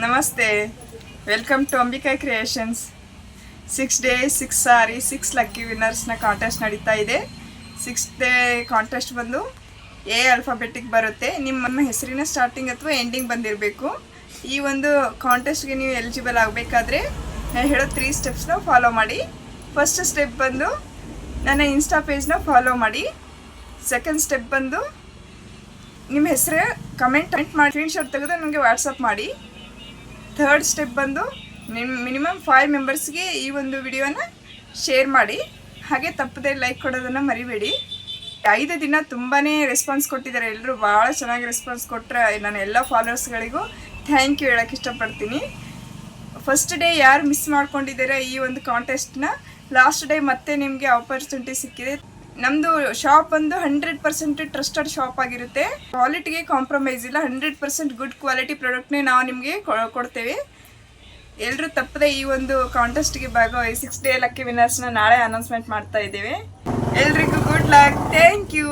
ನಮಸ್ತೆ, welcome to Ambika creations. 6 day 6 ಸಾರಿ 6 lucky ವಿನ್ನರ್ಸ್ನ ಕಾಂಟೆಸ್ಟ್ ನಡೀತಾ ಇದೆ. 6th ಡೇ ಕಾಂಟೆಸ್ಟ್ ಬಂದು ಎ ಆಲ್ಫಾಬೆಟಿಕ್ ಬರುತ್ತೆ. ನಿಮ್ಮ ಹೆಸರಿನ ಸ್ಟಾರ್ಟಿಂಗ್ ಅಥವಾ ಎಂಡಿಂಗ್ ಬಂದಿರಬೇಕು. ಈ ಒಂದು ಕಾಂಟೆಸ್ಟ್ಗೆ ನೀವು ಎಲಿಜಿಬಲ್ ಆಗಬೇಕಾದ್ರೆ ನಾನು ಹೇಳೋ 3 ಸ್ಟೆಪ್ಸ್ನ ಫಾಲೋ ಮಾಡಿ. ಫಸ್ಟ್ ಸ್ಟೆಪ್ ಬಂದು ನನ್ನ ಇನ್ಸ್ಟಾ ಪೇಜ್ನ ಫಾಲೋ ಮಾಡಿ. ಸೆಕೆಂಡ್ ಸ್ಟೆಪ್ ಬಂದು ನಿಮ್ಮ ಹೆಸರು ಕಮೆಂಟ್ ಮಾಡಿ ಸ್ಕ್ರೀನ್ಶಾಟ್ ತೆಗೆದು ನನಗೆ ವಾಟ್ಸಪ್ ಮಾಡಿ. ಥರ್ಡ್ ಸ್ಟೆಪ್ ಬಂದು ಮಿನಿಮಮ್ 5 ಮೆಂಬರ್ಸ್ಗೆ ಈ ಒಂದು ವಿಡಿಯೋನ ಶೇರ್ ಮಾಡಿ. ಹಾಗೆ ತಪ್ಪದೆ ಲೈಕ್ ಕೊಡೋದನ್ನು ಮರಿಬೇಡಿ. 5 ದಿನ ತುಂಬಾ ರೆಸ್ಪಾನ್ಸ್ ಕೊಟ್ಟಿದ್ದಾರೆ. ಎಲ್ಲರೂ ಭಾಳ ಚೆನ್ನಾಗಿ ರೆಸ್ಪಾನ್ಸ್ ಕೊಟ್ಟರೆ ನಾನು ಎಲ್ಲ ಫಾಲೋವರ್ಸ್ಗಳಿಗೂ ಥ್ಯಾಂಕ್ ಯು ಹೇಳೋಕ್ಕೆ ಇಷ್ಟಪಡ್ತೀನಿ. ಫಸ್ಟ್ ಡೇ ಯಾರು ಮಿಸ್ ಮಾಡ್ಕೊಂಡಿದ್ದಾರೆ ಈ ಒಂದು ಕಾಂಟೆಸ್ಟ್ನ, ಲಾಸ್ಟ್ ಡೇ ಮತ್ತೆ ನಿಮಗೆ ಆಪರ್ಚುನಿಟಿ ಸಿಕ್ಕಿದೆ. ನಮ್ಮದು ಶಾಪ್ ಬಂದು 100% ಟ್ರಸ್ಟೆಡ್ ಶಾಪ್ ಆಗಿರುತ್ತೆ. ಕ್ವಾಲಿಟಿಗೆ ಕಾಂಪ್ರಮೈಸ್ ಇಲ್ಲ. 100% ಗುಡ್ ಕ್ವಾಲಿಟಿ ಪ್ರಾಡಕ್ಟ್ನೇ ನಾವು ನಿಮಗೆ ಕೊಡ್ತೇವೆ. ಎಲ್ಲರೂ ತಪ್ಪದೆ ಈ ಒಂದು ಕಾಂಟೆಸ್ಟ್ಗೆ ಭಾಗವಹಿಸಿ. 6 ಡೇ ಲಕ್ಕಿ ವಿನ್ನರ್ಸ್ನ ನಾಳೆ ಅನೌನ್ಸ್ಮೆಂಟ್ ಮಾಡ್ತಾ ಇದ್ದೇವೆ. ಎಲ್ರಿಗೂ ಗುಡ್ ಲಕ್. Thank you.